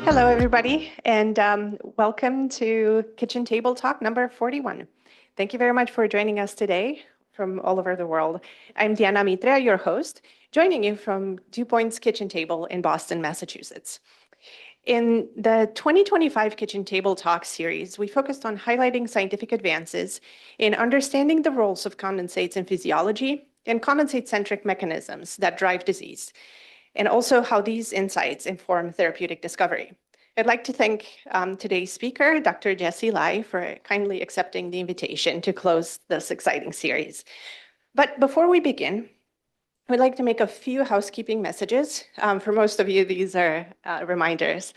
Hello, everybody, and welcome to Kitchen Table Talk number 41. Thank you very much for joining us today from all over the world. I'm Diana Mitra, your host, joining you from Dewpoint's Kitchen Table in Boston, Massachusetts. In the 2025 Kitchen Table Talk series, we focused on highlighting scientific advances in understanding the roles of condensates in physiology and condensate-centric mechanisms that drive disease, and also how these insights inform therapeutic discovery. I'd like to thank today's speaker, Dr. Jessie Lai, for kindly accepting the invitation to close this exciting series. But before we begin, I'd like to make a few housekeeping messages. For most of you, these are reminders.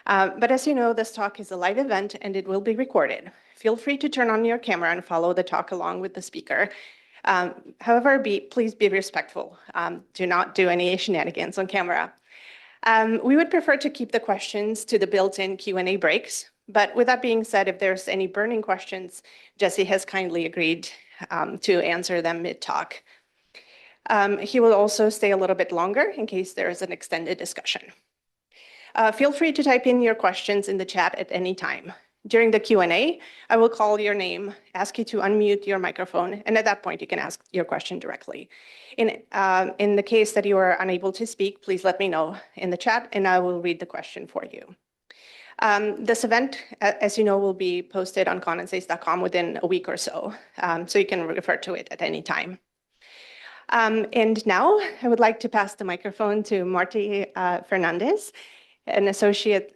But as you know, this talk is a live event and it will be recorded. Feel free to turn on your camera and follow the talk along with the speaker. However, please be respectful. Do not do any shenanigans on camera. We would prefer to keep the questions to the built-in Q&A breaks. But with that being said, if there's any burning questions, Jesse has kindly agreed to answer them mid-talk. He will also stay a little bit longer in case there is an extended discussion. Feel free to type in your questions in the chat at any time. During the Q&A, I will call your name, ask you to unmute your microphone, and at that point, you can ask your question directly. In the case that you are unable to speak, please let me know in the chat, and I will read the question for you. This event, as you know, will be posted on condensates.com within a week or so, so you can refer to it at any time. And now, I would like to pass the microphone to Marty Fernandez, an associate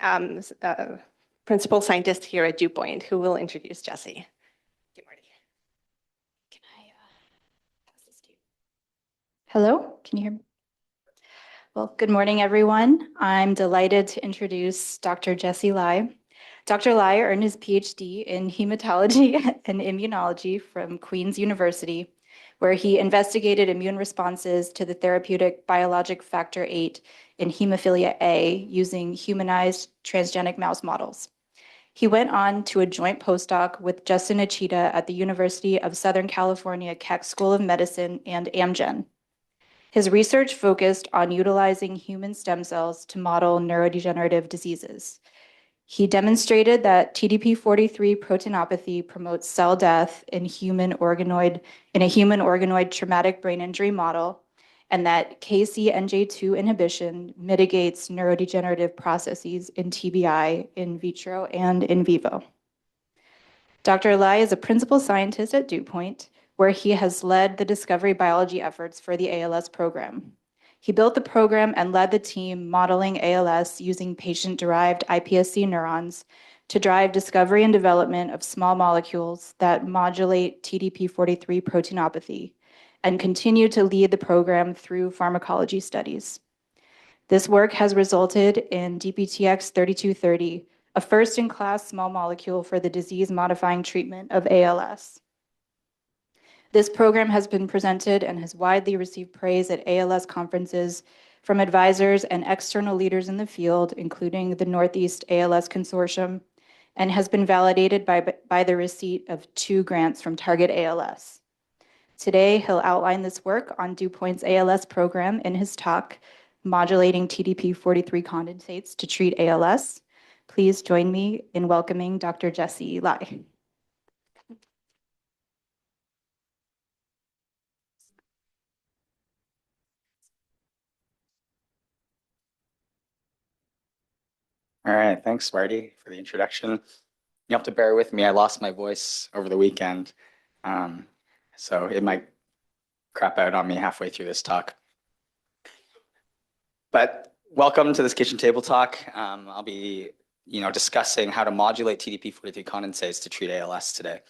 principal scientist here at Dewpoint, who will introduce Jesse. Thank you, Marty. Can I pass this to you? Hello, can you hear me? Well, good morning, everyone. I'm delighted to introduce Dr. Jessie Lai. Dr. Lai earned his PhD in hematology and immunology from Queen's University, where he investigated immune responses to the therapeutic biologic factor VIII in hemophilia A using humanized transgenic mouse models. He went on to a joint postdoc with Justin Achita at the University of Southern California Keck School of Medicine and Amgen. His research focused on utilizing human stem cells to model neurodegenerative diseases. He demonstrated that TDP-43 proteinopathy promotes cell death in a human organoid traumatic brain injury model, and that KCNJ2 inhibition mitigates neurodegenerative processes in TBI in vitro and in vivo. Dr. Lai is a principal scientist at Dewpoint, where he has led the discovery biology efforts for the ALS program. He built the program and led the team modeling ALS using patient-derived iPSC neurons to drive discovery and development of small molecules that modulate TDP-43 proteinopathy, and continue to lead the program through pharmacology studies. This work has resulted in DPTX-3230, a first-in-class small molecule for the disease-modifying treatment of ALS. This program has been presented and has widely received praise at ALS conferences from advisors and external leaders in the field, including the Northeast ALS Consortium, and has been validated by the receipt of 2 grants from Target ALS. Today, he'll outline this work on Dewpoint's ALS program in his talk, Modulating TDP-43 Condensates to Treat ALS. Please join me in welcoming Dr. Jessie Lai. All right, thanks, Marty, for the introduction. You have to bear with me. I lost my voice over the weekend, so it might crap out on me halfway through this talk. But welcome to this kitchen table talk. I'll be, discussing how to modulate TDP-43 condensates to treat ALS today.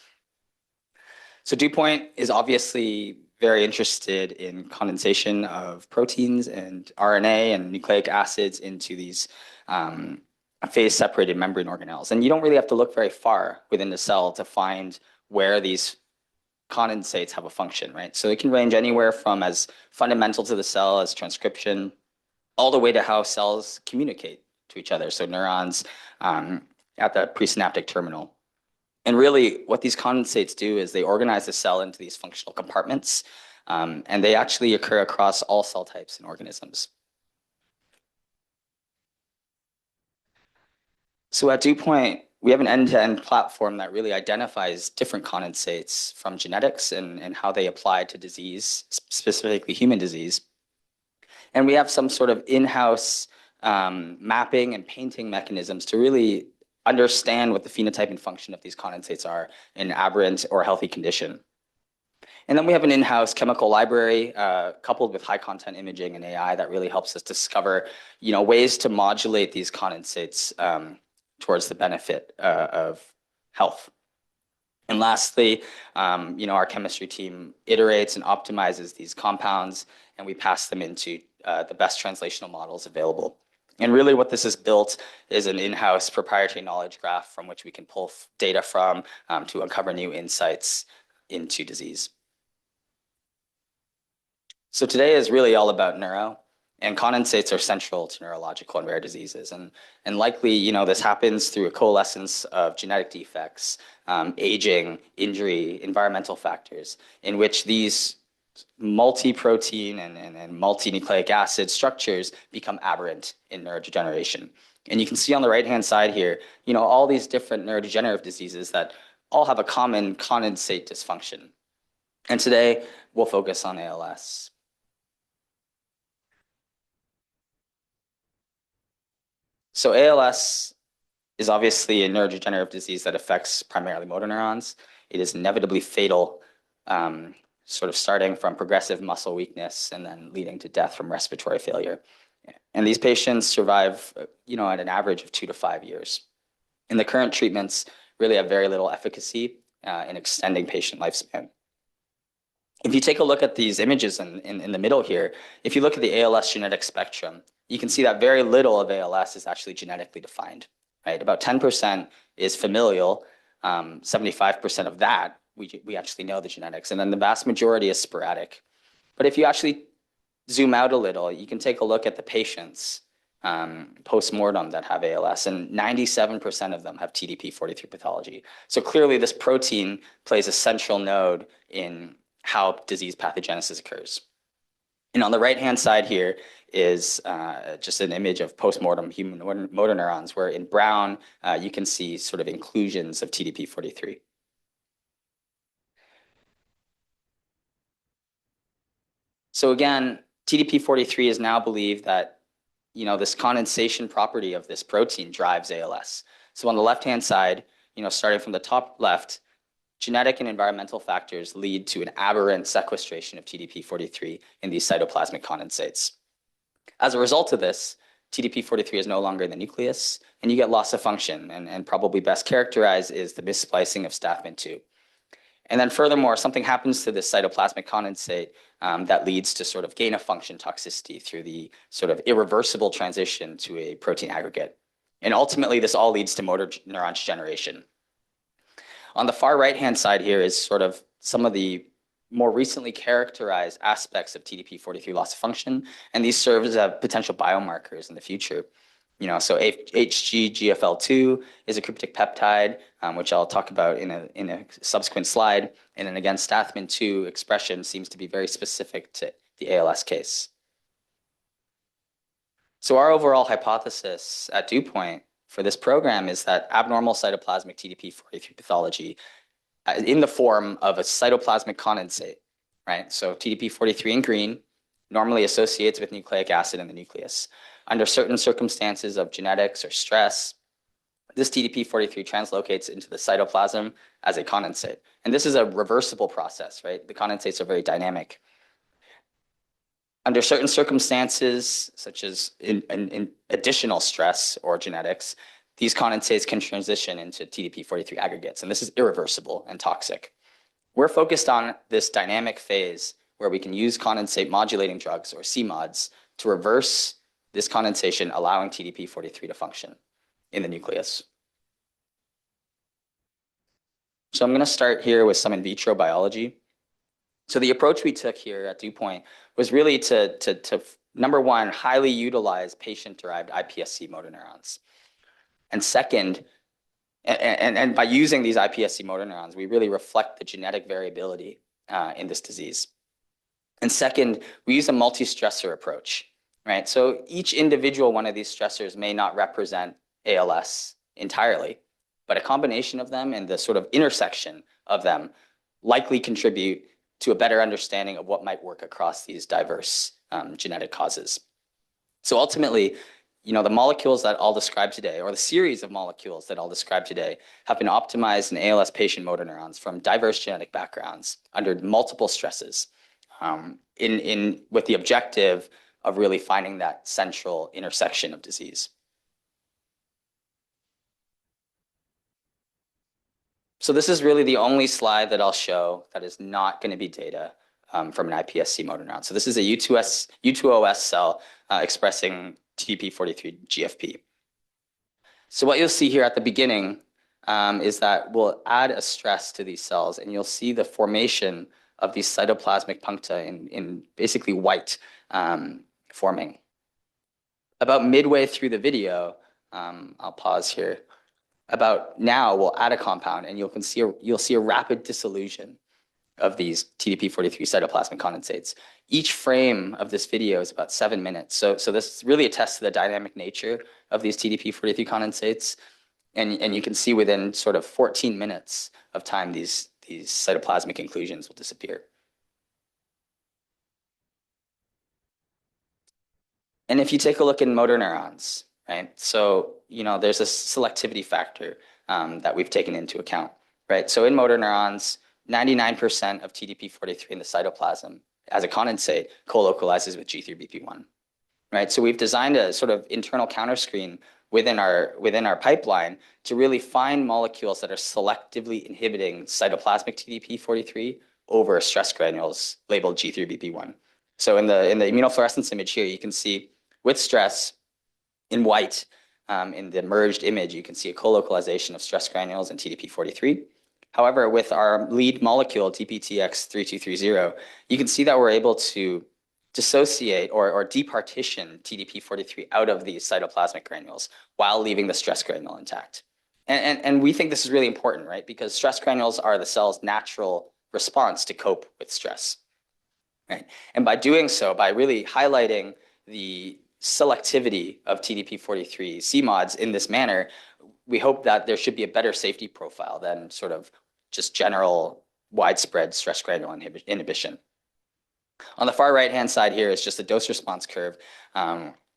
So Dewpoint is obviously very interested in condensation of proteins and RNA and nucleic acids into these phase-separated membrane organelles. And you don't really have to look very far within the cell to find where these condensates have a function, right? So it can range anywhere from as fundamental to the cell as transcription, all the way to how cells communicate to each other, so neurons at the presynaptic terminal. And really, what these condensates do is they organize the cell into these functional compartments, and they actually occur across all cell types and organisms. So at Dewpoint, we have an end-to-end platform that really identifies different condensates from genetics and how they apply to disease, specifically human disease. And we have some sort of in-house mapping and painting mechanisms to really understand what the phenotype and function of these condensates are in aberrant or healthy condition. And then we have an in-house chemical library coupled with high content imaging and AI that really helps us discover, ways to modulate these condensates towards the benefit of health. And lastly, our chemistry team iterates and optimizes these compounds, and we pass them into the best translational models available. And really what this is built is an in-house proprietary knowledge graph from which we can pull data from to uncover new insights into disease. So today is really all about neuro, and condensates are central to neurological and rare diseases. And likely, this happens through a coalescence of genetic defects, aging, injury, environmental factors, in which these multi-protein and multi-nucleic acid structures become aberrant in neurodegeneration. And you can see on the right-hand side here, all these different neurodegenerative diseases that all have a common condensate dysfunction. And today, we'll focus on ALS. So ALS is obviously a neurodegenerative disease that affects primarily motor neurons. It is inevitably fatal, sort of starting from progressive muscle weakness and then leading to death from respiratory failure. And these patients survive, at an average of 2 to 5 years. And the current treatments really have very little efficacy in extending patient lifespan. If you take a look at these images in the middle here, if you look at the ALS genetic spectrum, you can see that very little of ALS is actually genetically defined, right? About 10% is familial, 75% of that, we actually know the genetics, and then the vast majority is sporadic. But if you actually zoom out a little, you can take a look at the patients post-mortem that have ALS, and 97% of them have TDP-43 pathology. So clearly this protein plays a central node in how disease pathogenesis occurs. And on the right-hand side here is just an image of post-mortem human motor neurons, where in brown, you can see sort of inclusions of TDP-43. So again, TDP-43 is now believed that, this condensation property of this protein drives ALS. So on the left-hand side, starting from the top left, genetic and environmental factors lead to an aberrant sequestration of TDP-43 in these cytoplasmic condensates. As a result of this, TDP-43 is no longer in the nucleus, and you get loss of function, and probably best characterized is the missplicing of STAFMIN2. And then furthermore, something happens to this cytoplasmic condensate that leads to sort of gain of function toxicity through the sort of irreversible transition to a protein aggregate. And ultimately, this all leads to motor neuron degeneration. On the far right-hand side here is sort of some of the more recently characterized aspects of TDP-43 loss of function, and these serve as potential biomarkers in the future. So HGGFL2 is a cryptic peptide, which I'll talk about in a subsequent slide. And then again, STAFMIN2 expression seems to be very specific to the ALS case. So our overall hypothesis at Dewpoint for this program is that abnormal cytoplasmic TDP-43 pathology in the form of a cytoplasmic condensate, right? So TDP-43 in green normally associates with nucleic acid in the nucleus. Under certain circumstances of genetics or stress, this TDP-43 translocates into the cytoplasm as a condensate. And this is a reversible process, right? The condensates are very dynamic. Under certain circumstances, such as in additional stress or genetics, these condensates can transition into TDP-43 aggregates, and this is irreversible and toxic. We're focused on this dynamic phase where we can use condensate modulating drugs, or CMODs, to reverse this condensation, allowing TDP-43 to function in the nucleus. So I'm going to start here with some in vitro biology. So the approach we took here at Dewpoint was really to number one, highly utilize patient-derived iPSC motor neurons. And second, and by using these iPSC motor neurons, we really reflect the genetic variability in this disease. And second, we use a multi-stressor approach, right? So each individual one of these stressors may not represent ALS entirely, but a combination of them and the sort of intersection of them likely contribute to a better understanding of what might work across these diverse genetic causes. So ultimately, the molecules that I'll describe today, or the series of molecules that I'll describe today, have been optimized in ALS patient motor neurons from diverse genetic backgrounds under multiple stresses, with the objective of really finding that central intersection of disease. So this is really the only slide that I'll show that is not going to be data from an iPSC motor neuron. So this is a U2OS cell expressing TDP-43 GFP. So what you'll see here at the beginning is that we'll add a stress to these cells, and you'll see the formation of these cytoplasmic puncta in basically white forming. About midway through the video, I'll pause here. About now, we'll add a compound, and you'll see a rapid dissolution of these TDP-43 cytoplasmic condensates. Each frame of this video is about 7 minutes. So this really attests to the dynamic nature of these TDP-43 condensates. And you can see within sort of 14 minutes of time, these cytoplasmic inclusions will disappear. And if you take a look in motor neurons, right? So, there's a selectivity factor that we've taken into account, right? So in motor neurons, 99% of TDP-43 in the cytoplasm as a condensate co-localizes with G3BP1, right? So we've designed a sort of internal counterscreen within our pipeline to really find molecules that are selectively inhibiting cytoplasmic TDP-43 over stress granules labeled G3BP1. So in the immunofluorescence image here, you can see with stress in white, in the merged image, you can see a co-localization of stress granules and TDP-43. However, with our lead molecule, TPTX3230, you can see that we're able to dissociate or departition TDP-43 out of these cytoplasmic granules while leaving the stress granule intact. And we think this is really important, right? Because stress granules are the cell's natural response to cope with stress, right? And by doing so, by really highlighting the selectivity of TDP-43 CMODs in this manner, we hope that there should be a better safety profile than sort of just general widespread stress granule inhibition. On the far right-hand side here is just a dose response curve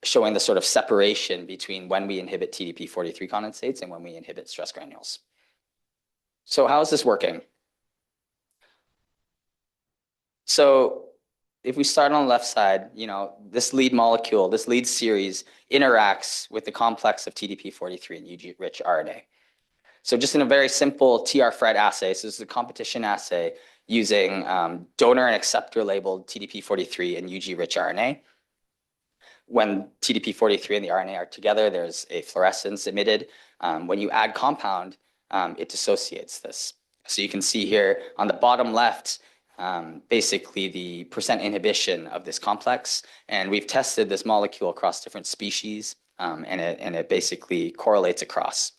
showing the sort of separation between when we inhibit TDP-43 condensates and when we inhibit stress granules. So how is this working? So if we start on the left side, this lead molecule, this lead series interacts with the complex of TDP-43 and UG-rich RNA. So just in a very simple TR-FRET assay, so this is a competition assay using donor and acceptor labeled TDP-43 and UG-rich RNA. When TDP-43 and the RNA are together, there's a fluorescence emitted. When you add compound, it dissociates this. So you can see here on the bottom left, basically the percent inhibition of this complex. And we've tested this molecule across different species, and it basically correlates across.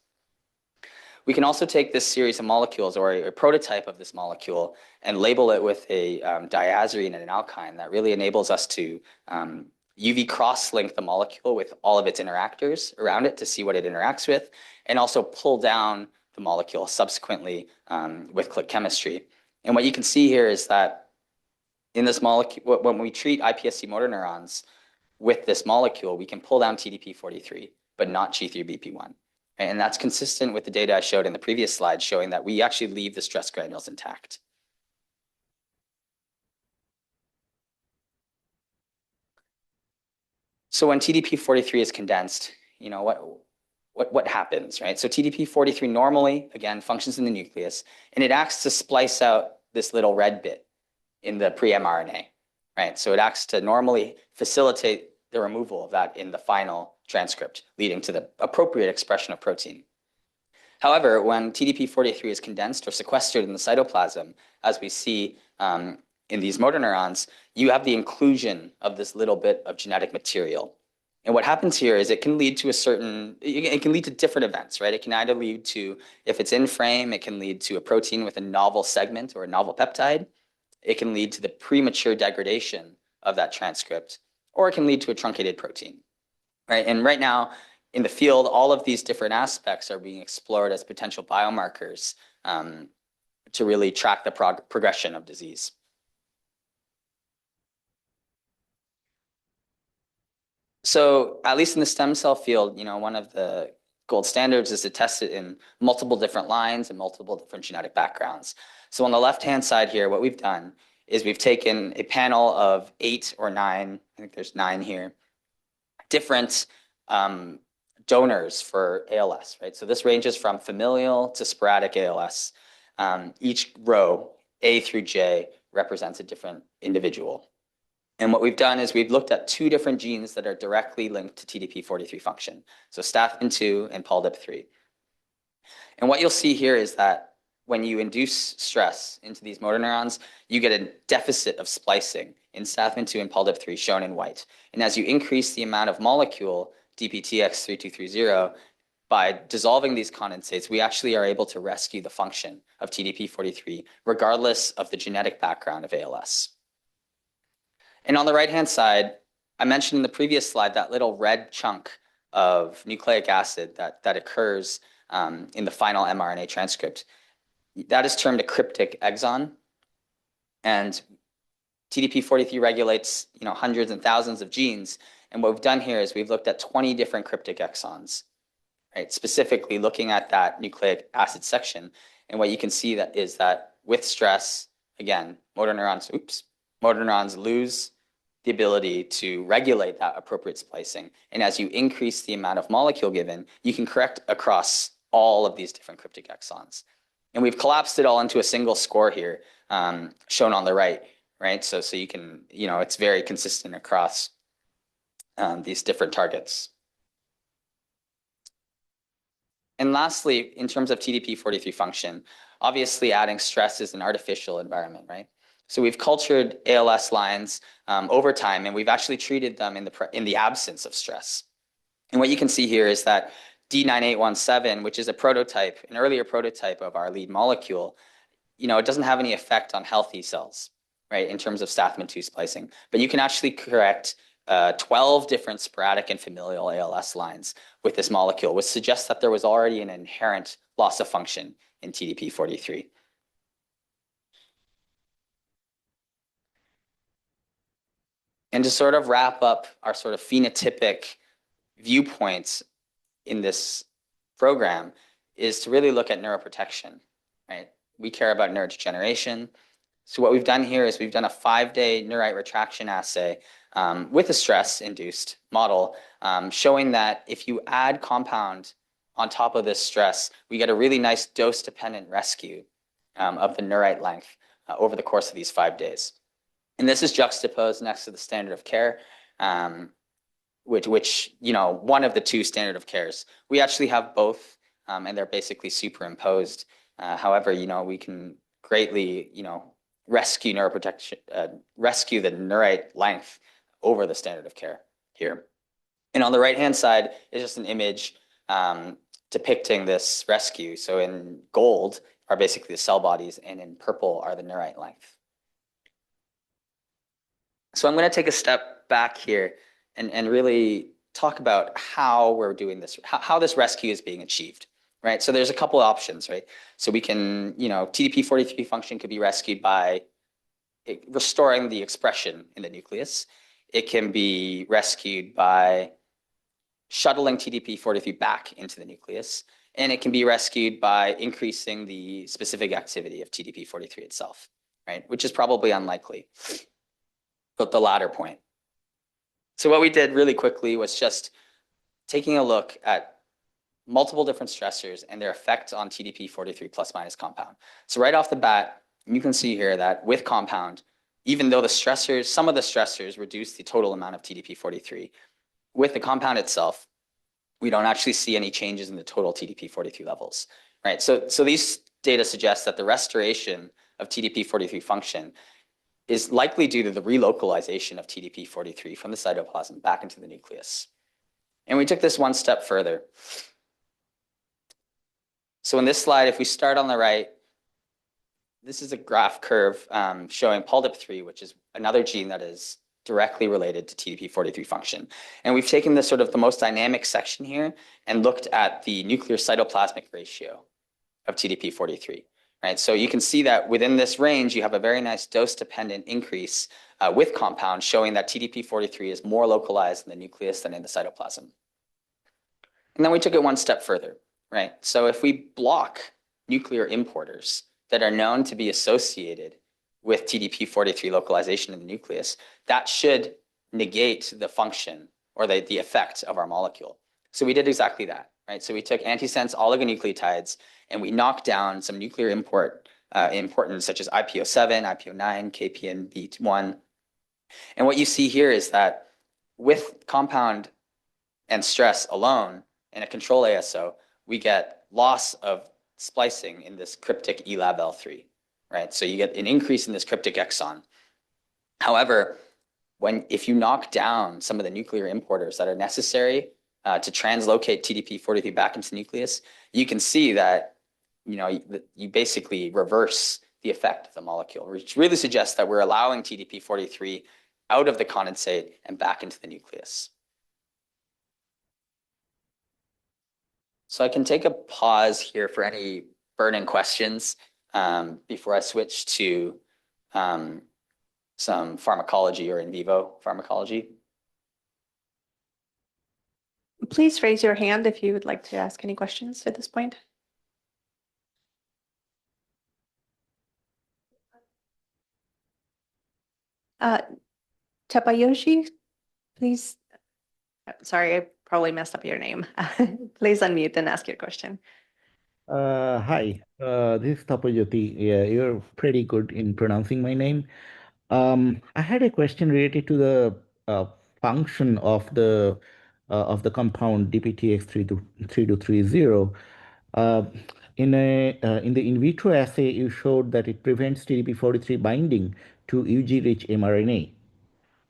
We can also take this series of molecules or a prototype of this molecule and label it with a diazarine and an alkyne that really enables us to UV cross-link the molecule with all of its interactors around it to see what it interacts with, and also pull down the molecule subsequently with click chemistry. And what you can see here is that in this molecule, when we treat iPSC motor neurons with this molecule, we can pull down TDP-43, but not G3BP1. And that's consistent with the data I showed in the previous slide, showing that we actually leave the stress granules intact. So when TDP-43 is condensed, what happens, right? So TDP-43 normally, again, functions in the nucleus, and it acts to splice out this little red bit in the pre-mRNA, right? So it acts to normally facilitate the removal of that in the final transcript, leading to the appropriate expression of protein. However, when TDP-43 is condensed or sequestered in the cytoplasm, as we see in these motor neurons, you have the inclusion of this little bit of genetic material. And what happens here is it can lead to different events, right? It can either lead to, if it's in frame, it can lead to a protein with a novel segment or a novel peptide. It can lead to the premature degradation of that transcript, or it can lead to a truncated protein, right? And right now, in the field, all of these different aspects are being explored as potential biomarkers to really track the progression of disease. So at least in the stem cell field, one of the gold standards is to test it in multiple different lines and multiple different genetic backgrounds. So on the left-hand side here, what we've done is we've taken a panel of 8 or 9, I think there's 9 here, different donors for ALS, right? So this ranges from familial to sporadic ALS. Each row, A through J, represents a different individual. And what we've done is we've looked at 2 different genes that are directly linked to TDP-43 function. So STAthmin2 and PALDIP3. And what you'll see here is that when you induce stress into these motor neurons, you get a deficit of splicing in STAthmin2 and PALDIP3 shown in white. And as you increase the amount of molecule, DPTX3230, by dissolving these condensates, we actually are able to rescue the function of TDP-43 regardless of the genetic background of ALS. And on the right-hand side, I mentioned in the previous slide that little red chunk of nucleic acid that occurs in the final mRNA transcript. That is termed a cryptic exon. And TDP-43 regulates hundreds and thousands of genes. And what we've done here is we've looked at 20 different cryptic exons, right? Specifically looking at that nucleic acid section. And what you can see is that with stress, again, motor neurons lose the ability to regulate that appropriate splicing. And as you increase the amount of molecule given, you can correct across all of these different cryptic exons. And we've collapsed it all into a single score here, shown on the right, right? So you can, it's very consistent across these different targets. And lastly, in terms of TDP-43 function, obviously adding stress is an artificial environment, right? So we've cultured ALS lines over time, and we've actually treated them in the absence of stress. And what you can see here is that D9817, which is an earlier prototype of our lead molecule, it doesn't have any effect on healthy cells, right, in terms of STAthmin2 splicing. But you can actually correct 12 different sporadic and familial ALS lines with this molecule, which suggests that there was already an inherent loss of function in TDP-43. And to sort of wrap up our sort of phenotypic viewpoints in this program is to really look at neuroprotection, right? We care about neurodegeneration. So what we've done here is we've done a 5-day neurite retraction assay with a stress-induced model, showing that if you add compound on top of this stress, we get a really nice dose-dependent rescue of the neurite length over the course of these 5 days. And this is juxtaposed next to the standard of care, which one of the 2 standard of cares. We actually have both, and they're basically superimposed. However, we can greatly, rescue rescue the neurite length over the standard of care here. And on the right-hand side is just an image depicting this rescue. So in gold are basically the cell bodies, and in purple are the neurite length. So I'm going to take a step back here and really talk about how we're doing this, how this rescue is being achieved, right? So there's a couple of options, right? So we can, TDP-43 function could be rescued by restoring the expression in the nucleus. It can be rescued by shuttling TDP-43 back into the nucleus. And it can be rescued by increasing the specific activity of TDP-43 itself, right? Which is probably unlikely. But the latter point. So what we did really quickly was just taking a look at multiple different stressors and their effect on TDP-43 plus minus compound. So right off the bat, you can see here that with compound, even though some of the stressors reduce the total amount of TDP-43, with the compound itself, we don't actually see any changes in the total TDP-43 levels, right? So these data suggest that the restoration of TDP-43 function is likely due to the relocalization of TDP-43 from the cytoplasm back into the nucleus. And we took this one step further. So in this slide, if we start on the right, this is a graph curve showing PALDIP3, which is another gene that is directly related to TDP-43 function. And we've taken this sort of the most dynamic section here and looked at the nuclear cytoplasmic ratio of TDP-43, right? So you can see that within this range, you have a very nice dose-dependent increase with compound showing that TDP-43 is more localized in the nucleus than in the cytoplasm. And then we took it one step further, right? So if we block nuclear importers that are known to be associated with TDP-43 localization in the nucleus, that should negate the function or the effect of our molecule. So we did exactly that, right? So we took antisense oligonucleotides and we knocked down some nuclear importance such as IPO7, IPO9, KPNB1. And what you see here is that with compound and stress alone in a control ASO, we get loss of splicing in this cryptic ELAB-L3, right? So you get an increase in this cryptic exon. However, if you knock down some of the nuclear importers that are necessary to translocate TDP-43 back into the nucleus, you can see that you basically reverse the effect of the molecule, which really suggests that we're allowing TDP-43 out of the condensate and back into the nucleus. So I can take a pause here for any burning questions before I switch to some pharmacology or in vivo pharmacology. Please raise your hand if you would like to ask any questions at this point. Tapayoshi, please. Sorry, I probably messed up your name. Please unmute and ask your question. Hi, this is Tapajoti. Yeah, you're pretty good in pronouncing my name. I had a question related to the function of the compound DPTX3230. In the in vitro assay, you showed that it prevents TDP-43 binding to UG-rich mRNA,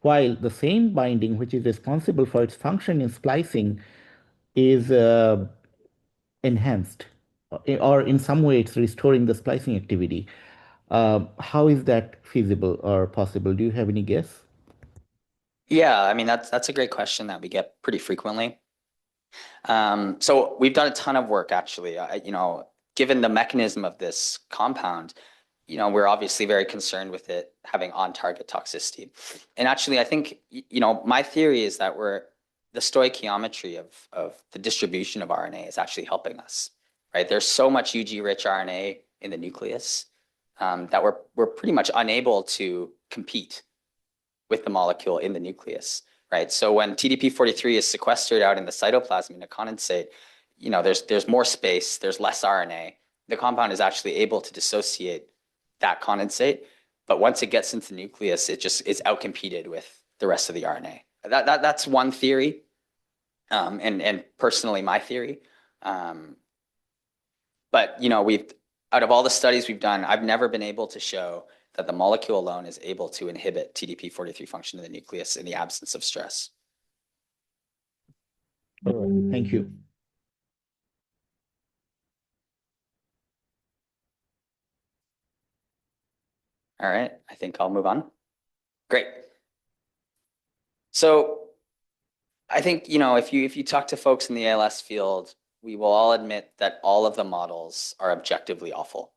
while the same binding, which is responsible for its function in splicing, is enhanced, or in some way it's restoring the splicing activity. How is that feasible or possible? Do you have any guess? Yeah, I mean, that's a great question that we get pretty frequently. So we've done a ton of work, actually. Given the mechanism of this compound, we're obviously very concerned with it having on-target toxicity. And actually, I think, my theory is that the stoichiometry of the distribution of RNA is actually helping us, right? There's so much UG-rich RNA in the nucleus that we're pretty much unable to compete with the molecule in the nucleus, right? So when TDP-43 is sequestered out in the cytoplasm in a condensate, there's more space, there's less RNA. The compound is actually able to dissociate that condensate, but once it gets into the nucleus, it just is outcompeted with the rest of the RNA. That's one theory, and personally my theory. But out of all the studies we've done, I've never been able to show that the molecule alone is able to inhibit TDP-43 function in the nucleus in the absence of stress. All right, thank you. All right, I think I'll move on. Great. So I think, if you talk to folks in the ALS field, we will all admit that all of the models are objectively awful.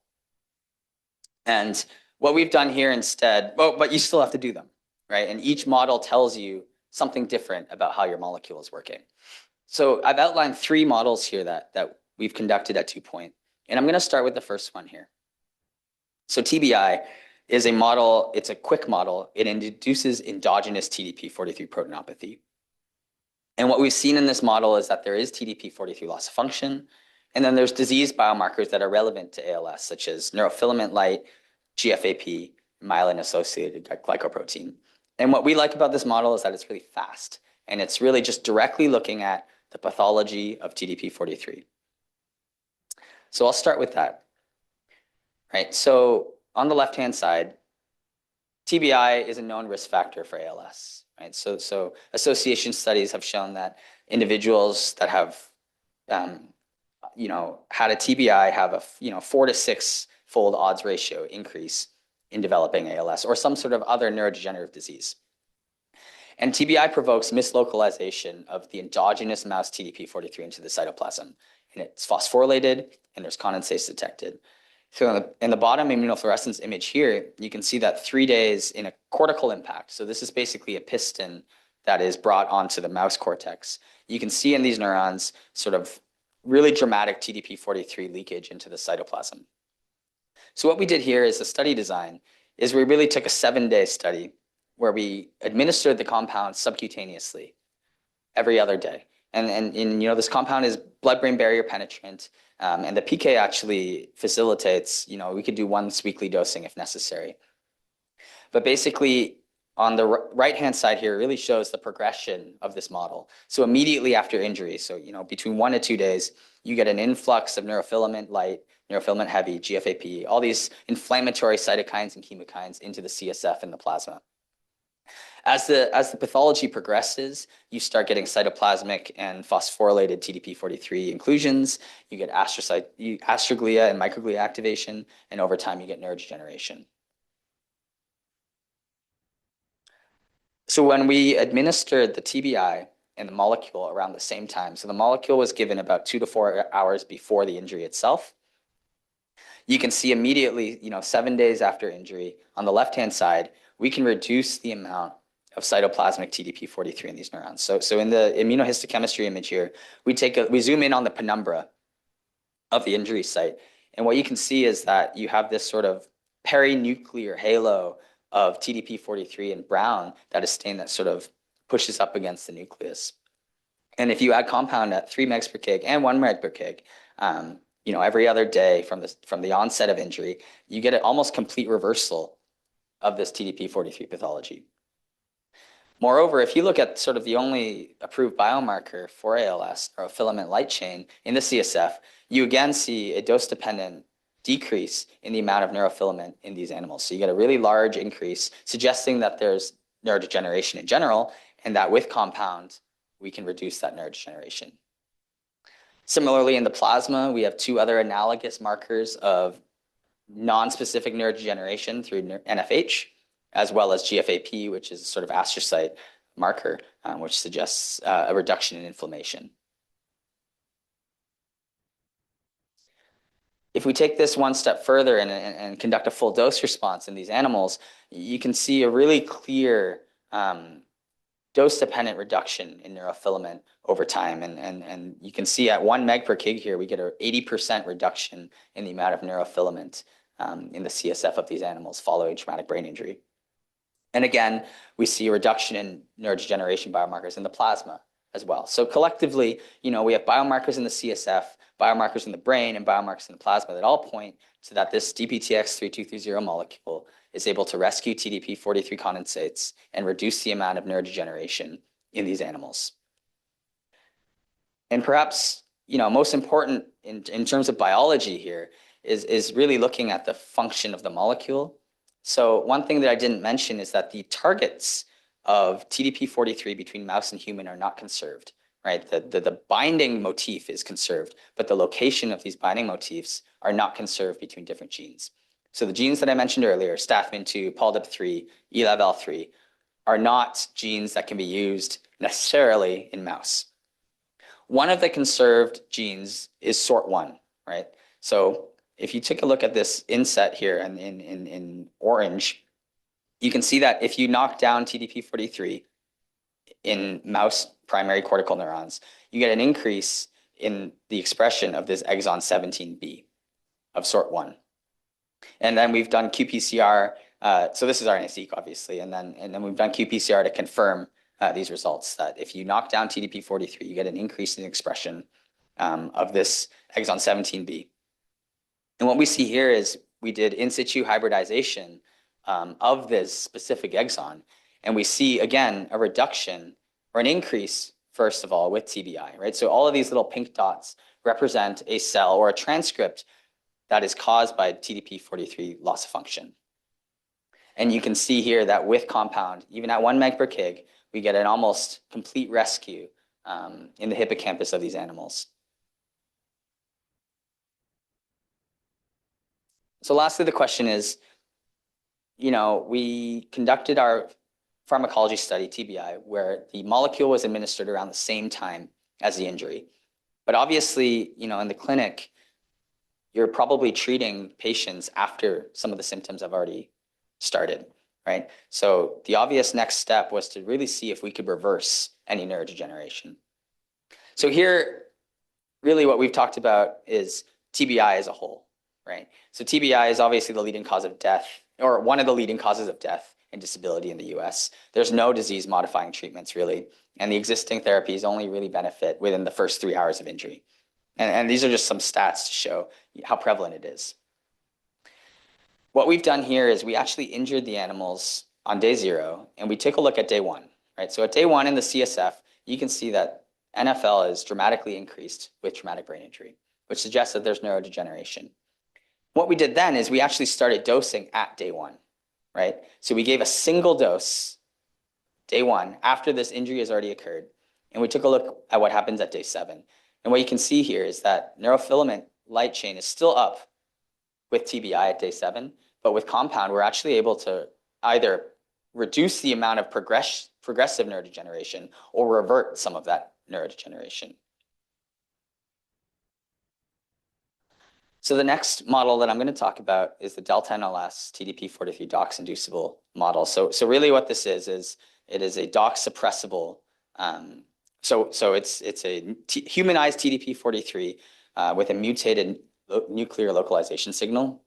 And what we've done here instead, but you still have to do them, right? And each model tells you something different about how your molecule is working. So I've outlined 3 models here that we've conducted at Dewpoint. And I'm going to start with the first one here. So TBI is a model, it's a quick model. It induces endogenous TDP-43 proteinopathy. And what we've seen in this model is that there is TDP-43 loss of function, and then there's disease biomarkers that are relevant to ALS, such as neurofilament light, GFAP, myelin-associated glycoprotein. And what we like about this model is that it's really fast, and it's really just directly looking at the pathology of TDP-43. So I'll start with that, right? So on the left-hand side, TBI is a known risk factor for ALS, right? So association studies have shown that individuals that have, had a TBI have a 4 to 6-fold odds ratio increase in developing ALS or some sort of other neurodegenerative disease. And TBI provokes mislocalization of the endogenous mouse TDP-43 into the cytoplasm. And it's phosphorylated, and there's condensates detected. So in the bottom immunofluorescence image here, you can see that 3 days in a cortical impact. So this is basically a piston that is brought onto the mouse cortex. You can see in these neurons sort of really dramatic TDP-43 leakage into the cytoplasm. So what we did here is the study design is we really took a 7-day study where we administered the compound subcutaneously every other day. And this compound is blood-brain barrier penetrant, and the PK actually facilitates, we could do once weekly dosing if necessary. But basically, on the right-hand side here really shows the progression of this model. So immediately after injury, so between 1 to 2 days, you get an influx of neurofilament light, neurofilament heavy, GFAP, all these inflammatory cytokines and chemokines into the CSF and the plasma. As the pathology progresses, you start getting cytoplasmic and phosphorylated TDP-43 inclusions. You get astroglia and microglia activation, and over time you get neurodegeneration. So when we administered the TBI and the molecule around the same time, so the molecule was given about 2 to 4 hours before the injury itself. You can see immediately, 7 days after injury, on the left-hand side, we can reduce the amount of cytoplasmic TDP-43 in these neurons. So in the immunohistochemistry image here, we zoom in on the penumbra of the injury site. And what you can see is that you have this sort of perinuclear halo of TDP-43 in brown that is stained that sort of pushes up against the nucleus. And if you add compound at 3 mg per kg and 1 mg per kg, every other day from the onset of injury, you get an almost complete reversal of this TDP-43 pathology. Moreover, if you look at sort of the only approved biomarker for ALS, neurofilament light chain in the CSF, you again see a dose-dependent decrease in the amount of neurofilament in these animals. So you get a really large increase, suggesting that there's neurodegeneration in general, and that with compound, we can reduce that neurodegeneration. Similarly, in the plasma, we have 2 other analogous markers of non-specific neurodegeneration through NFH, as well as GFAP, which is a sort of astrocyte marker, which suggests a reduction in inflammation. If we take this one step further and conduct a full dose response in these animals, you can see a really clear dose-dependent reduction in neurofilament over time. And you can see at 1 mg per kg here, we get an 80% reduction in the amount of neurofilament in the CSF of these animals following traumatic brain injury. And again, we see a reduction in neurodegeneration biomarkers in the plasma as well. So collectively, we have biomarkers in the CSF, biomarkers in the brain, and biomarkers in the plasma that all point to that this DPTX-3230 molecule is able to rescue TDP-43 condensates and reduce the amount of neurodegeneration in these animals. And perhaps, most important in terms of biology here is really looking at the function of the molecule. So one thing that I didn't mention is that the targets of TDP-43 between mouse and human are not conserved, right? The binding motif is conserved, but the location of these binding motifs are not conserved between different genes. So the genes that I mentioned earlier, STAFMIN2, PALDIP3, ELAVAL3, are not genes that can be used necessarily in mouse. One of the conserved genes is SORT1, right? So if you take a look at this inset here in orange, you can see that if you knock down TDP-43 in mouse primary cortical neurons, you get an increase in the expression of this exon 17B of SORT1. And then we've done qPCR. So this is RNA-seq, obviously. And then we've done qPCR to confirm these results, that if you knock down TDP-43, you get an increase in expression of this exon 17B. And what we see here is we did in situ hybridization of this specific exon. And we see, again, a reduction or an increase, first of all, with TBI, right? So all of these little pink dots represent a cell or a transcript that is caused by TDP-43 loss of function. And you can see here that with compound, even at 1 mg per kg, we get an almost complete rescue in the hippocampus of these animals. So lastly, the question is, we conducted our pharmacology study, TBI, where the molecule was administered around the same time as the injury. But obviously, in the clinic, you're probably treating patients after some of the symptoms have already started, right? So the obvious next step was to really see if we could reverse any neurodegeneration. So here, really what we've talked about is TBI as a whole, right? So TBI is obviously the leading cause of death, or one of the leading causes of death and disability in the US. There's no disease-modifying treatments, really, and the existing therapies only really benefit within the first 3 hours of injury. And these are just some stats to show how prevalent it is. What we've done here is we actually injured the animals on day 0, and we took a look at day 1, right? So at day 1 in the CSF, you can see that NFL is dramatically increased with traumatic brain injury, which suggests that there's neurodegeneration. What we did then is we actually started dosing at day 1, right? So we gave a single dose day 1 after this injury has already occurred, and we took a look at what happens at day 7. And what you can see here is that neurofilament light chain is still up with TBI at day 7, but with compound, we're actually able to either reduce the amount of progressive neurodegeneration or revert some of that neurodegeneration. So the next model that I'm going to talk about is the delta NLS TDP-43 DOX-inducible model. So really what this is it is a DOX-suppressible. So it's a humanized TDP-43 with a mutated nuclear localization signal.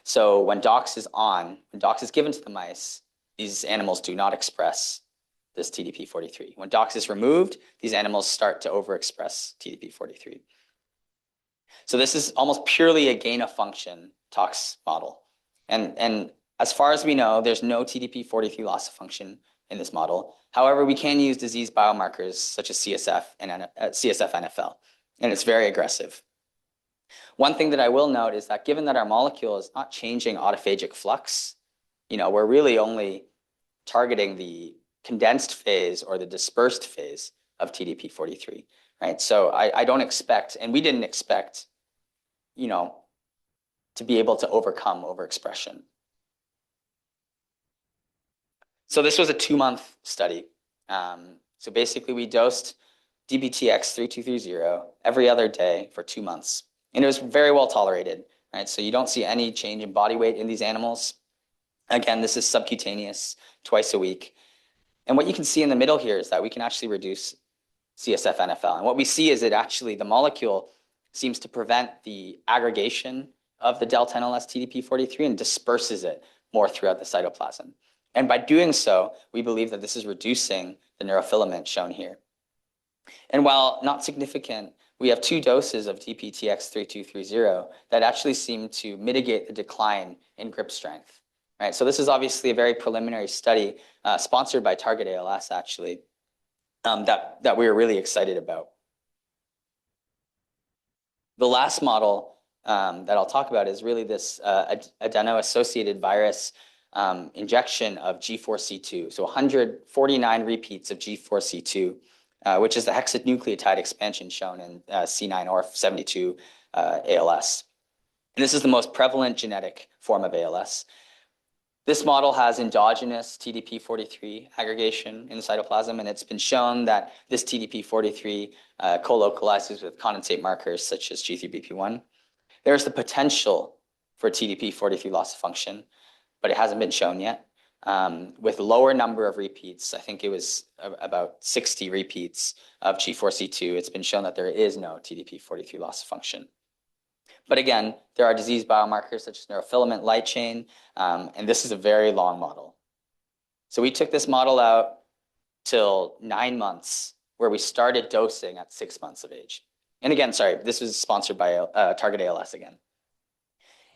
So when DOX is on, when DOX is given to the mice, these animals do not express this TDP-43. When DOX is removed, these animals start to overexpress TDP-43. So this is almost purely a gain-of-function tox model. And as far as we know, there's no TDP-43 loss of function in this model. However, we can use disease biomarkers such as CSF and CSF NFL, and it's very aggressive. One thing that I will note is that given that our molecule is not changing autophagic flux, we're really only targeting the condensed phase or the dispersed phase of TDP-43, right? So I don't expect, and we didn't expect, to be able to overcome overexpression. So this was a 2-month study. So basically we dosed DBTX-3230 every other day for 2 months. And it was very well tolerated, right? So you don't see any change in body weight in these animals. Again, this is subcutaneous, twice a week. And what you can see in the middle here is that we can actually reduce CSF NFL. And what we see is that actually the molecule seems to prevent the aggregation of the delta NLS TDP-43 and disperses it more throughout the cytoplasm. And by doing so, we believe that this is reducing the neurofilament shown here. And while not significant, we have 2 doses of DBTX-3230 that actually seem to mitigate the decline in grip strength, right? So this is obviously a very preliminary study sponsored by Target ALS, actually, that we were really excited about. The last model that I'll talk about is really this adeno-associated virus injection of G4C2. So 149 repeats of G4C2. Which is the hexanucleotide expansion shown in C9orf72 ALS. And this is the most prevalent genetic form of ALS. This model has endogenous TDP-43 aggregation in the cytoplasm, and it's been shown that this TDP-43 co-localizes with condensate markers such as G3BP1. There's the potential for TDP-43 loss of function, but it hasn't been shown yet. With lower number of repeats, I think it was about 60 repeats of G4C2, it's been shown that there is no TDP-43 loss of function. But again, there are disease biomarkers such as neurofilament light chain, and this is a very long model. So we took this model out till 9 months, where we started dosing at 6 months of age. And again, sorry, this was sponsored by Target ALS again.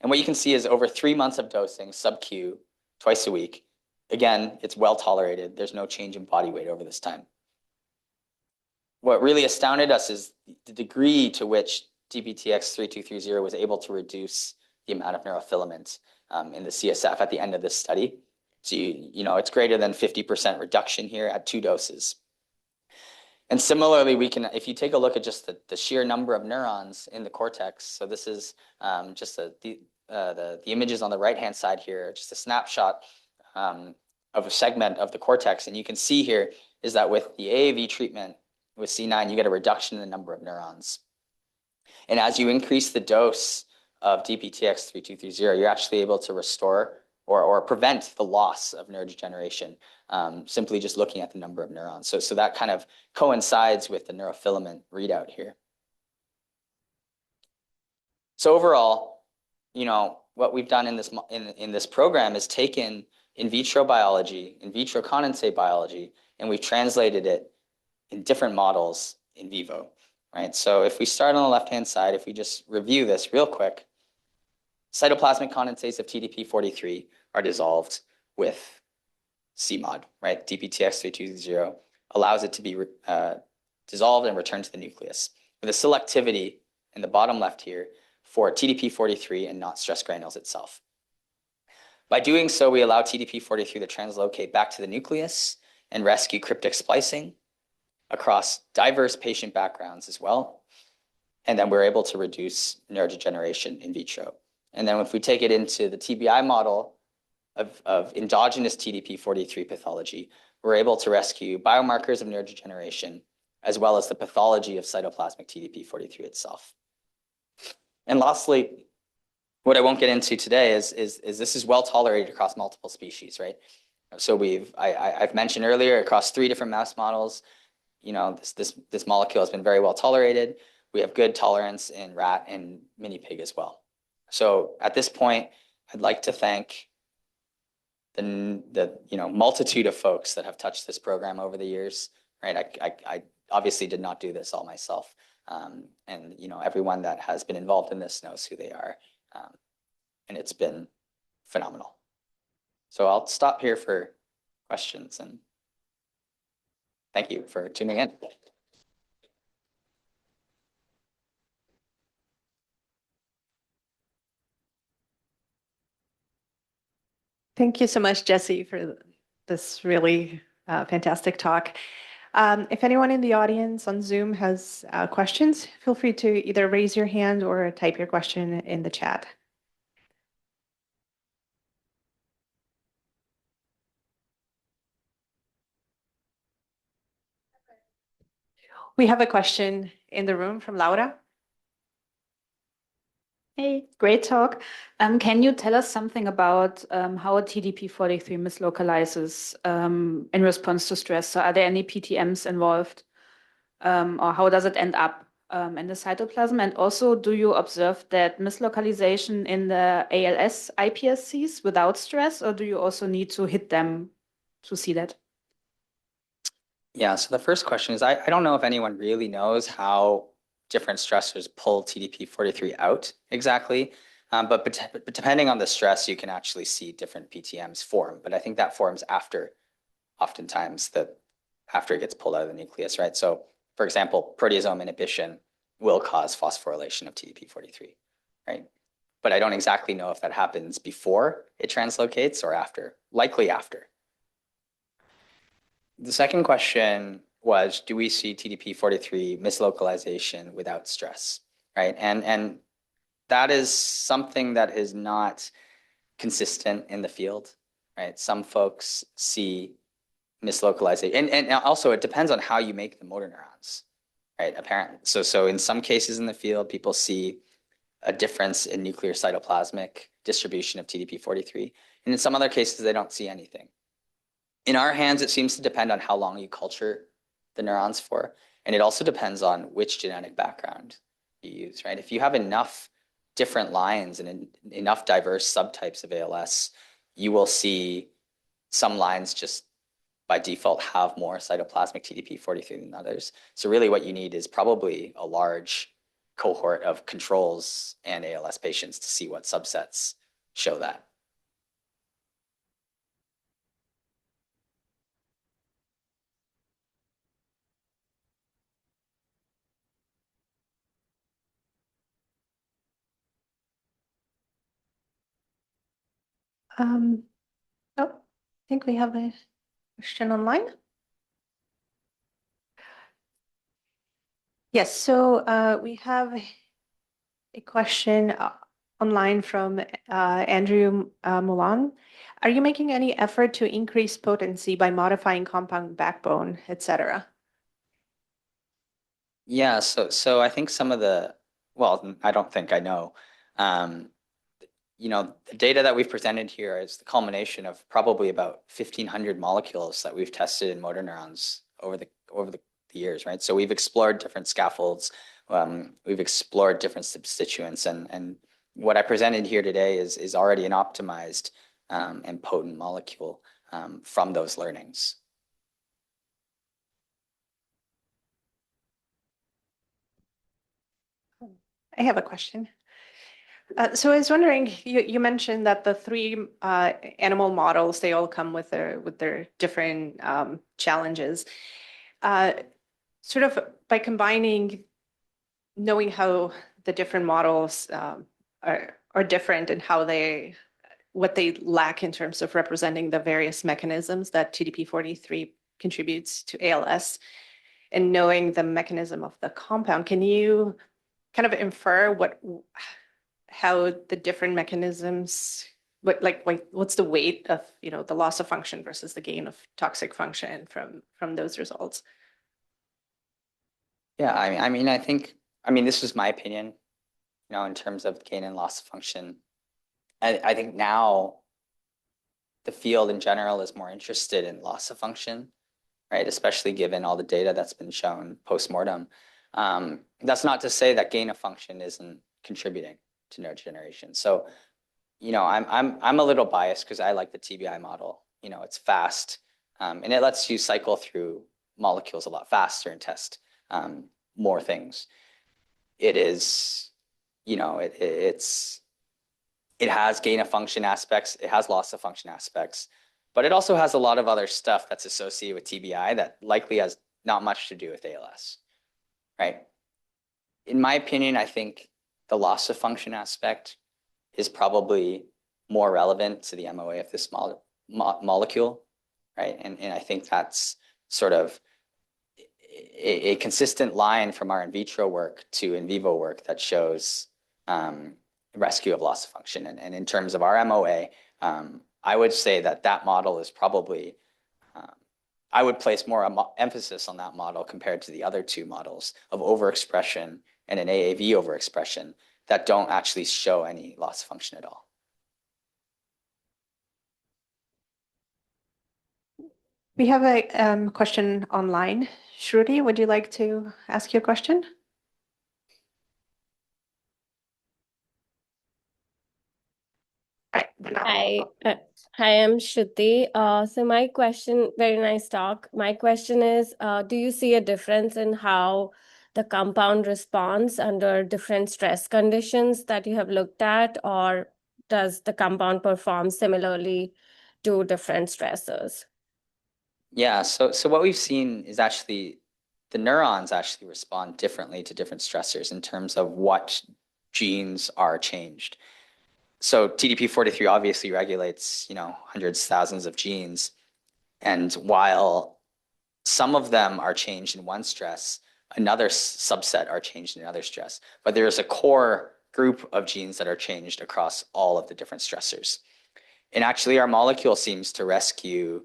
And what you can see is over 3 months of dosing, sub-Q, twice a week. Again, it's well tolerated. There's no change in body weight over this time. What really astounded us is the degree to which DBTX-3230 was able to reduce the amount of neurofilament in the CSF at the end of this study. So, it's greater than 50% reduction here at 2 doses. And similarly, we can, if you take a look at just the sheer number of neurons in the cortex, so this is just the images on the right-hand side here, just a snapshot a segment of the cortex. And you can see here is that with the AAV treatment with C9, you get a reduction in the number of neurons. And as you increase the dose of DPTX-3230, you're actually able to restore or prevent the loss of neurodegeneration, simply just looking at the number of neurons. So that kind of coincides with the neurofilament readout here. So overall, what we've done in this program is taken in vitro biology, in vitro condensate biology, and we've translated it in different models in vivo, right? So if we start on the left-hand side, if we just review this real quick, cytoplasmic condensates of TDP-43 are dissolved with CMOD, right? DPTX-3230 allows it to be dissolved and returned to the nucleus with a selectivity in the bottom left here for TDP-43 and not stress granules itself. By doing so, we allow TDP-43 to translocate back to the nucleus and rescue cryptic splicing across diverse patient backgrounds as well. And then we're able to reduce neurodegeneration in vitro. And then if we take it into the TBI model of endogenous TDP-43 pathology, we're able to rescue biomarkers of neurodegeneration as well as the pathology of cytoplasmic TDP-43 itself. And lastly, what I won't get into today is this is well tolerated across multiple species, right? So I've mentioned earlier across 3 different mouse models, this molecule has been very well tolerated. We have good tolerance in rat and mini pig as well. So at this point, I'd like to thank the multitude of folks that have touched this program over the years, right? I obviously did not do this all myself. And everyone that has been involved in this knows who they are. And it's been phenomenal. So I'll stop here for questions and thank you for tuning in. Thank you so much, Jesse, for this really fantastic talk. If anyone in the audience on Zoom has questions, feel free to either raise your hand or type your question in the chat. We have a question in the room from Laura. Hey, great talk. Can you tell us something about how a TDP-43 mislocalizes in response to stress? So are there any PTMs involved? Or how does it end up in the cytoplasm? And also, do you observe that mislocalization in the ALS iPSCs without stress, or do you also need to hit them to see that? Yeah, so the first question is, I don't know if anyone really knows how different stressors pull TDP-43 out exactly, but depending on the stress, you can actually see different PTMs form. But I think that forms oftentimes after it gets pulled out of the nucleus, right? So for example, proteasome inhibition will cause phosphorylation of TDP-43, right? But I don't exactly know if that happens before it translocates or after, likely after. The second question was, do we see TDP-43 mislocalization without stress, right? And that is something that is not consistent in the field, right? Some folks see mislocalization, and also it depends on how you make the motor neurons, right? Apparently, so in some cases in the field, people see a difference in nuclear cytoplasmic distribution of TDP-43, and in some other cases, they don't see anything. In our hands, it seems to depend on how long you culture the neurons for, and it also depends on which genetic background you use, right? If you have enough different lines and enough diverse subtypes of ALS, you will see some lines just by default have more cytoplasmic TDP-43 than others. So really what you need is probably a large cohort of controls and ALS patients to see what subsets show that. Oh, I think we have a question online. Yes, so we have a question. online from Andrew Mulan. Are you making any effort to increase potency by modifying compound backbone, et cetera? Yeah, so I think some of well, I don't think I know. The data that we've presented here is the culmination of probably about 1,500 molecules that we've tested in motor neurons over the years, right? So we've explored different scaffolds, we've explored different substituents, and what I presented here today is already an optimized and potent molecule from those learnings. I have a question. So I was wondering, you mentioned that the three animal models, they all come with their different challenges. Sort of by combining, knowing how the different models are different and what they lack in terms of representing the various mechanisms that TDP-43 contributes to ALS, and knowing the mechanism of the compound, can you kind of infer how the different mechanisms, what's the weight of the loss of function versus the gain of toxic function from those results? Yeah, I mean, this was my opinion, in terms of gain and loss of function. I think now the field in general is more interested in loss of function, right? Especially given all the data that's been shown post-mortem. That's not to say that gain of function isn't contributing to neurodegeneration. So, I'm a little biased because I like the TBI model. It's fast, and it lets you cycle through molecules a lot faster and test more things. It is, it has gain of function aspects, it has loss of function aspects, but it also has a lot of other stuff that's associated with TBI that likely has not much to do with ALS, right? In my opinion, I think the loss of function aspect is probably more relevant to the MOA of this molecule, right? And I think that's sort of a consistent line from our in vitro work to in vivo work that shows rescue of loss of function. And in terms of our MOA, I would say that model is probably, I would place more emphasis on that model compared to the other two models of overexpression and an AAV overexpression that don't actually show any loss of function at all. We have a question online. Shruti, would you like to ask your question? Hi, I'm Shruti. So my question, very nice talk. My question is, do you see a difference in how the compound responds under different stress conditions that you have looked at, or does the compound perform similarly to different stressors? Yeah, so what we've seen is actually the neurons actually respond differently to different stressors in terms of what genes are changed. So TDP-43 obviously regulates, hundreds, thousands of genes. And while some of them are changed in one stress, another subset are changed in another stress. But there is a core group of genes that are changed across all of the different stressors. And actually, our molecule seems to rescue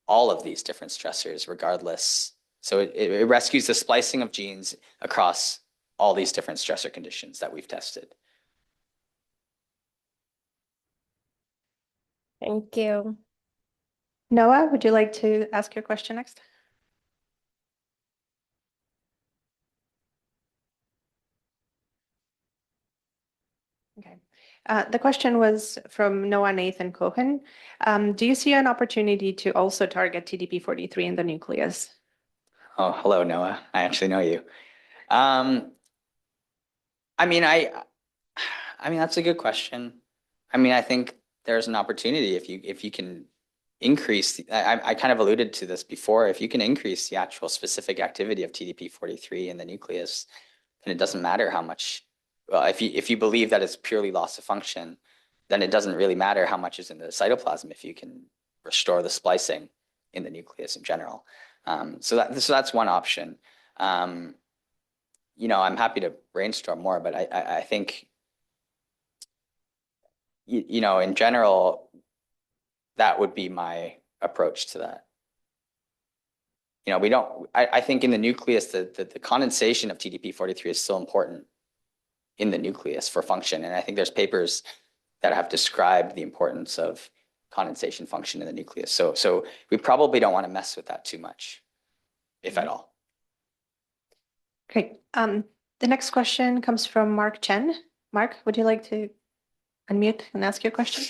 all of these different stressors regardless. So it rescues the splicing of genes across all these different stressor conditions that we've tested. Thank you. Noah, would you like to ask your question next? Okay. The question was from Noah Nathan Cohen. Do you see an opportunity to also target TDP-43 in the nucleus? Oh, hello, Noah. I actually know you. I mean, that's a good question. I mean, I think there's an opportunity if you can increase. I kind of alluded to this before. If you can increase the actual specific activity of TDP-43 in the nucleus, then it doesn't matter how much. Well, if you believe that it's purely loss of function, then it doesn't really matter how much is in the cytoplasm if you can restore the splicing in the nucleus in general. So that's one option. I'm happy to brainstorm more, but I think in general, that would be my approach to that. I think in the nucleus, the condensation of TDP-43 is still important in the nucleus for function. And I think there's papers that have described the importance of condensation function in the nucleus. So we probably don't want to mess with that too much, if at all. Great. The next question comes from Mark Chen. Mark, would you like to unmute and ask your question?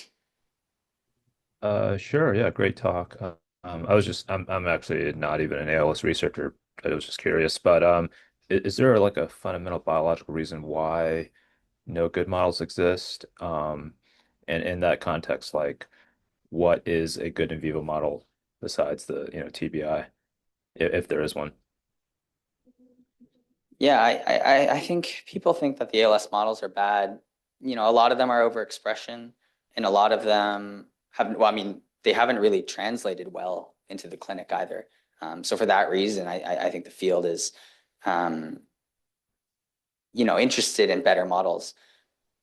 Sure. Yeah, great talk. I'm actually not even an ALS researcher. I was just curious, but is there like a fundamental biological reason why no good models exist? And in that context, like what is a good in vivo model besides the, TBI, if there is one? Yeah, I think people think that the ALS models are bad. A lot of them are overexpression, and a lot of them they haven't really translated well into the clinic either. So for that reason, I think the field is, interested in better models.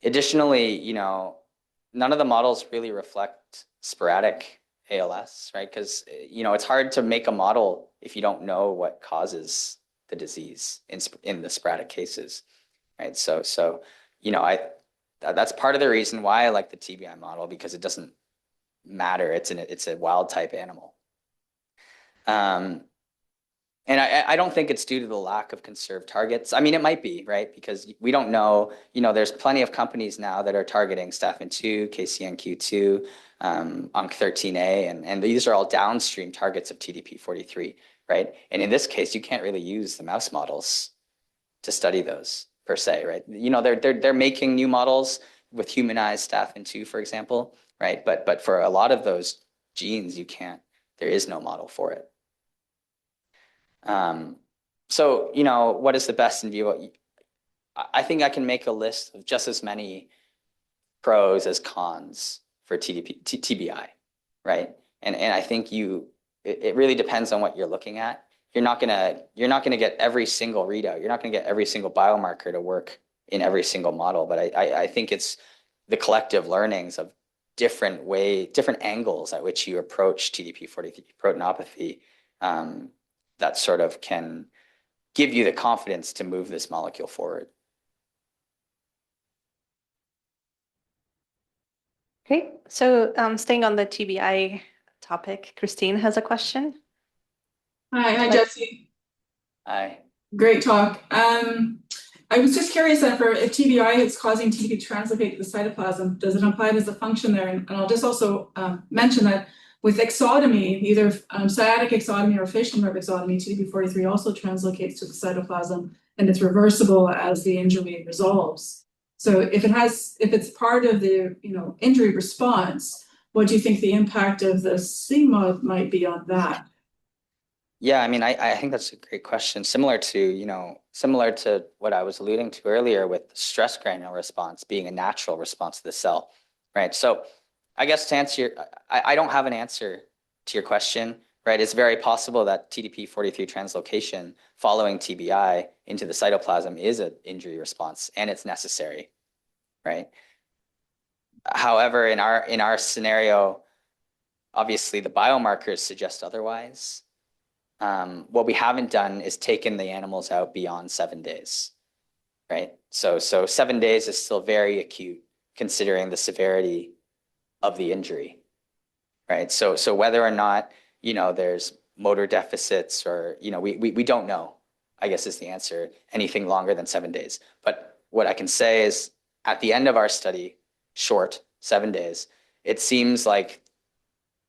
Additionally, none of the models really reflect sporadic ALS, right? Because, it's hard to make a model if you don't know what causes the disease in the sporadic cases, right? So that's part of the reason why I like the TBI model, because it doesn't matter. It's a wild type animal. And I don't think it's due to the lack of conserved targets. I mean, it might be, right? Because we don't know, there's plenty of companies now that are targeting STAFN2, KCNQ2, ONC13A, and these are all downstream targets of TDP-43, right? And in this case, you can't really use the mouse models to study those per se, right? They're making new models with humanized STAFN2, for example, right? But for a lot of those genes, there is no model for it. So, what is the best in vivo? I think I can make a list of just as many pros as cons for TBI, right? And I think it really depends on what you're looking at. You're not gonna get every single readout. You're not gonna get every single biomarker to work in every single model. But I think it's the collective learnings of different angles at which you approach TDP-43 proteinopathy that sort of can give you the confidence to move this molecule forward. Okay, so staying on the TBI topic, Christine has a question. Hi, Jesse. Hi. Great talk. I was just curious that if TBI is causing TDP to translocate to the cytoplasm, does it imply there's a function there? And I'll just also mention that with exotomy, either sciatic exotomy or facial nerve exotomy, TDP-43 also translocates to the cytoplasm, and it's reversible as the injury resolves. So if it's part of the injury response, what do you think the impact of the CMOD might be on that? Yeah, I mean, I think that's a great question. Similar to what I was alluding to earlier with the stress granule response being a natural response to the cell, right? So I guess to answer I don't have an answer to your question, right? It's very possible that TDP-43 translocation following TBI into the cytoplasm is an injury response, and it's necessary, right? However, in our scenario, obviously the biomarkers suggest otherwise. What we haven't done is taken the animals out beyond 7 days, right? So 7 days is still very acute considering the severity of the injury, right? So whether or not, there's motor deficits or, we don't know, I guess is the answer, anything longer than 7 days. But what I can say is at the end of our study, short, 7 days, it seems like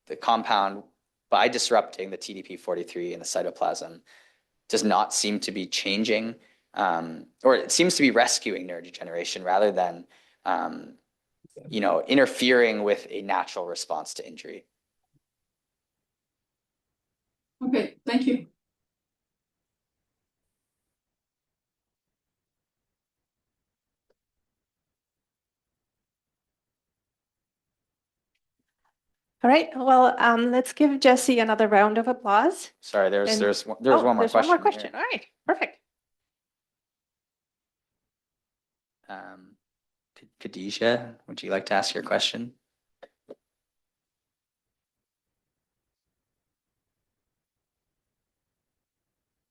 the compound, by disrupting the TDP-43 in the cytoplasm, does not seem to be changing, or it seems to be rescuing neurodegeneration rather than, interfering with a natural response to injury. Okay, thank you. All right, well, let's give Jesse another round of applause. Sorry, there's one more question. There's one more question. All right, perfect. Khadija, would you like to ask your question?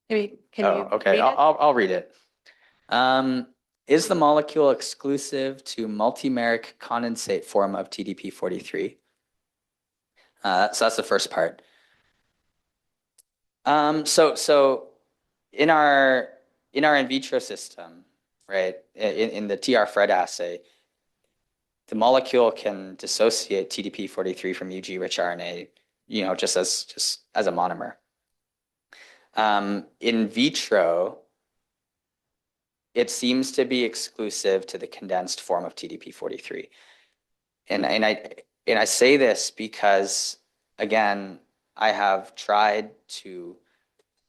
Maybe, can Oh, you okay, read it? I'll read it. Is the molecule exclusive to multimeric condensate form of TDP-43? So that's the first part. So in our in vitro system, right, in the TR-Fred assay, the molecule can dissociate TDP-43 from UG-rich RNA, just as a monomer. In vitro, it seems to be exclusive to the condensed form of TDP-43. And I say this because, again, I have tried to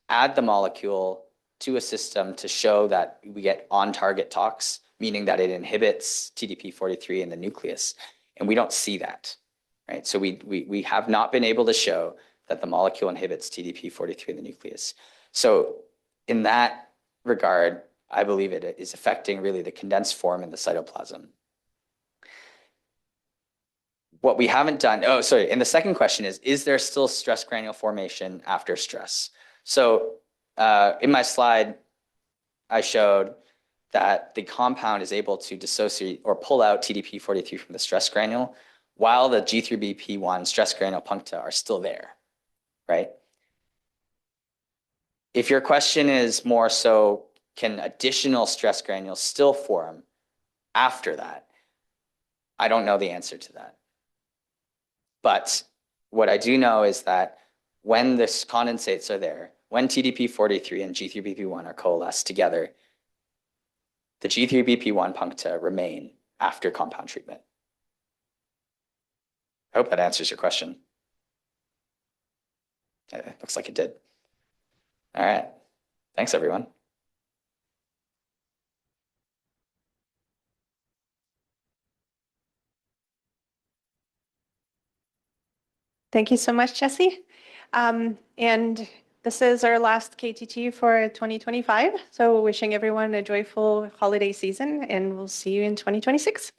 add the molecule to a system to show that we get on-target tox, meaning that it inhibits TDP-43 in the nucleus. And we don't see that, right? So we have not been able to show that the molecule inhibits TDP-43 in the nucleus. So in that regard, I believe it is affecting really the condensed form in the cytoplasm. What we haven't done, and the second question is there still stress granule formation after stress? So in my slide, I showed that the compound is able to dissociate or pull out TDP-43 from the stress granule while the G3BP1 stress granule puncta are still there, right? If your question is more so, can additional stress granules still form after that? I don't know the answer to that. But what I do know is that when the condensates are there, when TDP-43 and G3BP1 are coalesced together, the G3BP1 puncta remain after compound treatment. I hope that answers your question. It looks like it did. All right. Thanks, everyone. Thank you so much, Jesse. And this is our last KTT for 2025. So wishing everyone a joyful holiday season, and we'll see you in 2026.